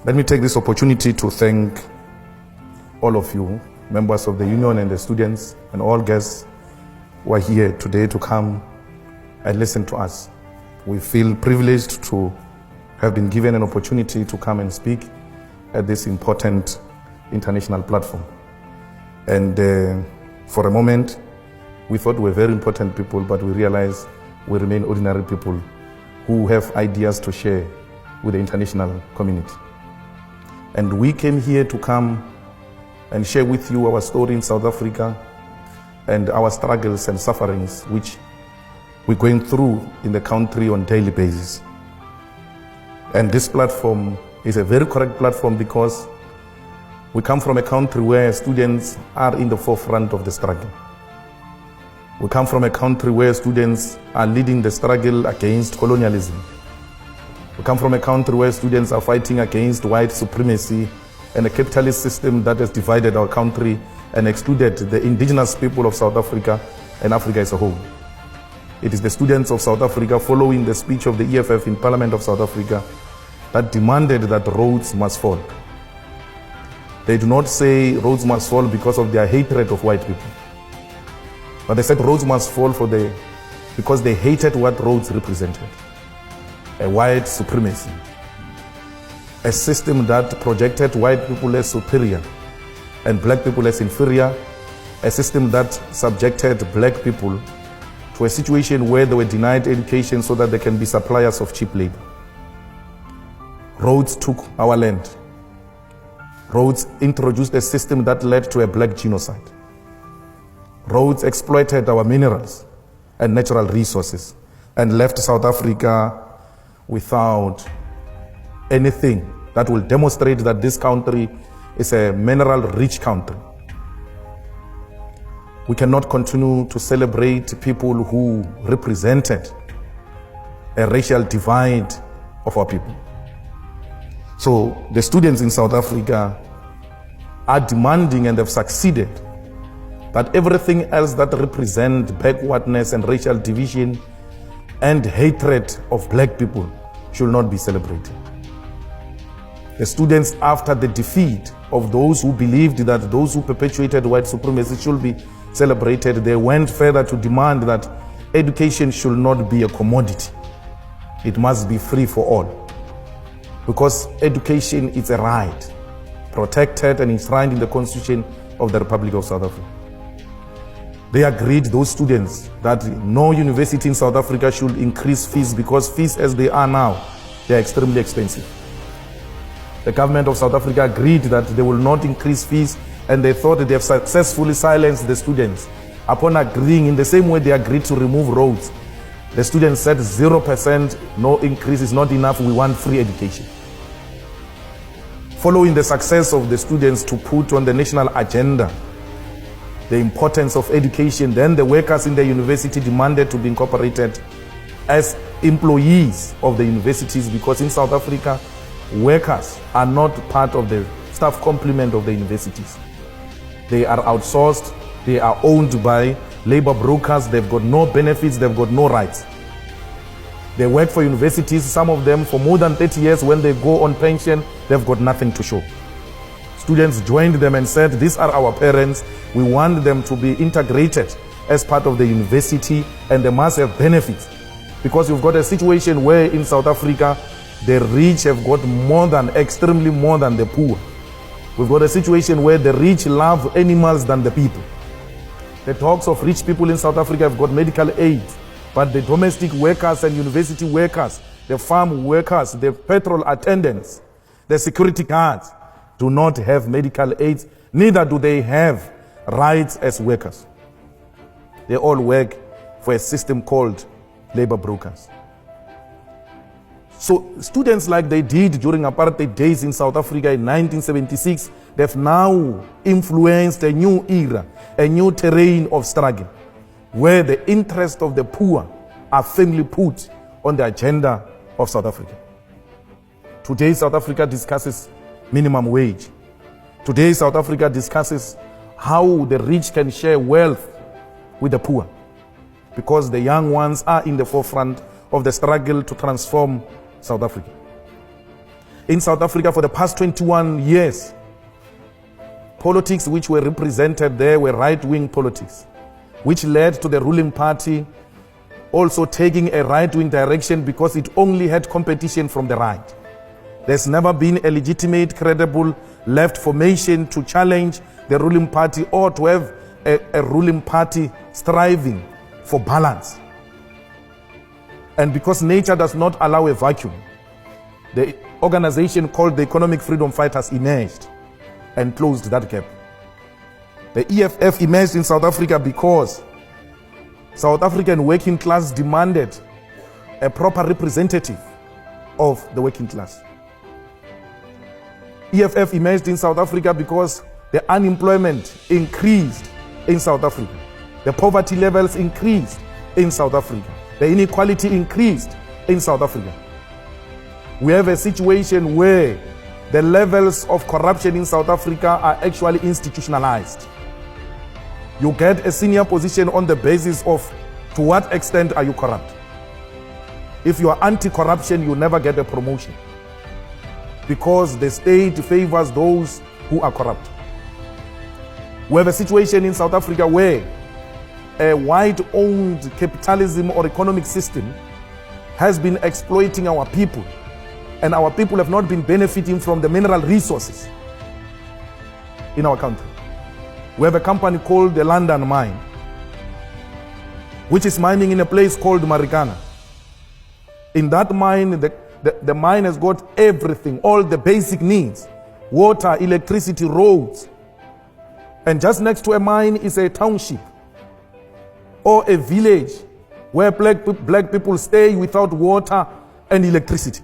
Let me take this opportunity to thank all of you, members of the union and the students and all guests who are here today to come and listen to us. We feel privileged to have been given an opportunity to come and speak at this important international platform. And for a moment, we thought we were very important people, but we realized we remain ordinary people who have ideas to share with the international community. And we came here to come and share with you our story in South Africa and our struggles and sufferings which we're going through in the country on a daily basis. And this platform is a very correct platform because we come from a country where students are in the forefront of the struggle. We come from a country where students are leading the struggle against colonialism. We come from a country where students are fighting against white supremacy and a capitalist system that has divided our country and excluded the indigenous people of South Africa and Africa as a whole. It is the students of South Africa, following the speech of the EFF in Parliament of South Africa, that demanded that Rhodes must fall. They do not say Rhodes must fall because of their hatred of white people, but they said Rhodes must fall because they hated what Rhodes represented. A white supremacy, a system that projected white people as superior and black people as inferior, a system that subjected black people to a situation where they were denied education so that they can be suppliers of cheap labor. Rhodes took our land. Rhodes introduced a system that led to a black genocide. Rhodes exploited our minerals and natural resources and left South Africa without anything that will demonstrate that this country is a mineral-rich country. We cannot continue to celebrate people who represented a racial divide of our people. So the students in South Africa are demanding, and have succeeded, that everything else that represents backwardness and racial division and hatred of black people should not be celebrated. The students, after the defeat of those who believed that those who perpetuated white supremacy should be celebrated, they went further to demand that education should not be a commodity. It must be free for all. Because education is a right, protected and enshrined in the Constitution of the Republic of South Africa. They agreed, those students, that no university in South Africa should increase fees, because fees as they are now, they are extremely expensive. The government of South Africa agreed that they will not increase fees, and they thought that they have successfully silenced the students. Upon agreeing, in the same way they agreed to remove Rhodes, the students said 0%, no increase is not enough, we want free education. Following the success of the students to put on the national agenda the importance of education, then the workers in the university demanded to be incorporated as employees of the universities, because in South Africa, workers are not part of the staff complement of the universities. They are outsourced, they are owned by labor brokers, they've got no benefits, they've got no rights. They work for universities, some of them for more than 30 years. When they go on pension, they've got nothing to show. Students joined them and said, these are our parents, we want them to be integrated as part of the university, and they must have benefits. Because you've got a situation where in South Africa, the rich have got extremely more than the poor. We've got a situation where the rich love animals than the people. The talks of rich people in South Africa have got medical aid, but the domestic workers and university workers, the farm workers, the petrol attendants, the security guards do not have medical aids, neither do they have rights as workers. They all work for a system called labor brokers. So students, like they did during apartheid days in South Africa in 1976, they've now influenced a new era, a new terrain of struggle, where the interests of the poor are firmly put on the agenda of South Africa. Today, South Africa discusses minimum wage. Today, South Africa discusses how the rich can share wealth with the poor, because the young ones are in the forefront of the struggle to transform South Africa. in South Africa for the past 21 years, politics which were represented there were right-wing politics, which led to the ruling party also taking a right-wing direction because it only had competition from the right. There's never been a legitimate, credible left formation to challenge the ruling party or to have a ruling party striving for balance. And because nature does not allow a vacuum, the organization called the Economic Freedom Fighters emerged and closed that gap. The EFF emerged in South Africa because South African working class demanded a proper representative of the working class. EFF emerged in South Africa because the unemployment increased in South Africa. The poverty levels increased in South Africa. The inequality increased in South Africa. We have a situation where the levels of corruption in South Africa are actually institutionalized. You get a senior position on the basis of to what extent are you corrupt. If you are anti-corruption, you never get a promotion because the state favors those who are corrupt. We have a situation in South Africa where a white-owned capitalism or economic system has been exploiting our people, and our people have not been benefiting from the mineral resources in our country. We have a company called the London Mine, which is mining in a place called Marikana. In that mine, the mine has got everything, all the basic needs: water, electricity, roads. And just next to a mine is a township or a village where black people stay without water and electricity,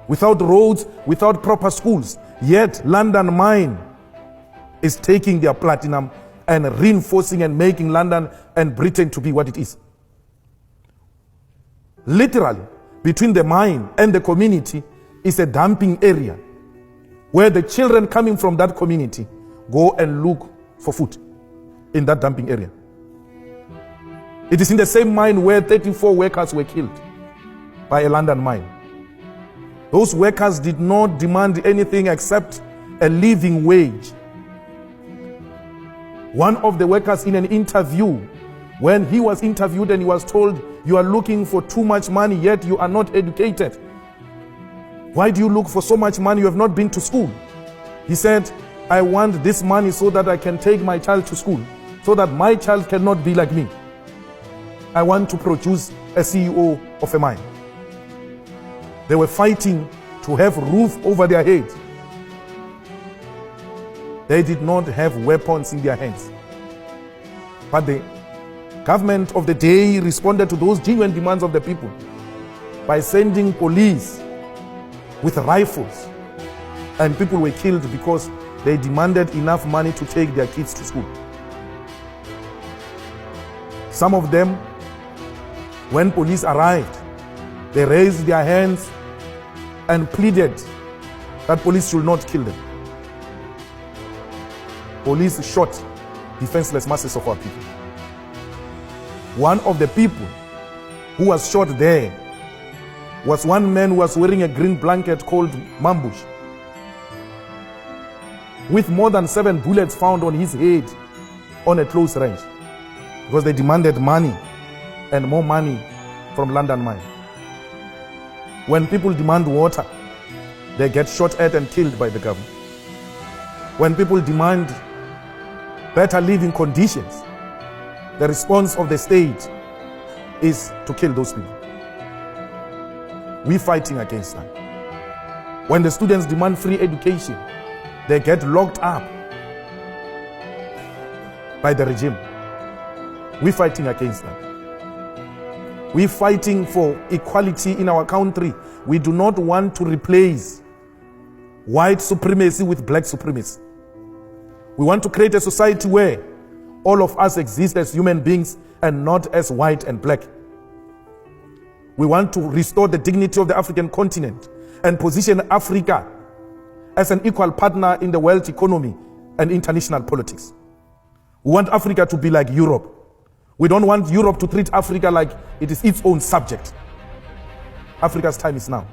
without roads, without proper schools. Yet London Mine is taking their platinum and reinforcing and making London and Britain to be what it is. Literally, between the mine and the community is a dumping area where the children coming from that community go and look for food in that dumping area. It is in the same mine where 34 workers were killed by a London mine. Those workers did not demand anything except a living wage. One of the workers in an interview, when he was interviewed and he was told, "You are looking for too much money, yet you are not educated. Why do you look for so much money? You have not been to school." He said, "I want this money so that I can take my child to school, so that my child cannot be like me. I want to produce a CEO of a mine." They were fighting to have roof over their heads. They did not have weapons in their hands. But the government of the day responded to those genuine demands of the people by sending police with rifles, and people were killed because they demanded enough money to take their kids to school. Some of them, when police arrived, they raised their hands and pleaded that police should not kill them. Police shot defenseless masses of our people. One of the people who was shot there was one man who was wearing a green blanket called Mambush, with more than 7 bullets found on his head on a close range, because they demanded money and more money from London Mine. When people demand water, they get shot at and killed by the government. When people demand better living conditions, the response of the state is to kill those people. We're fighting against that. When the students demand free education, they get locked up by the regime. We're fighting against that. We're fighting for equality in our country. We do not want to replace white supremacy with black supremacy. We want to create a society where all of us exist as human beings and not as white and black. We want to restore the dignity of the African continent and position Africa as an equal partner in the world economy and international politics. We want Africa to be like Europe. We don't want Europe to treat Africa like it is its own subject. Africa's time is now.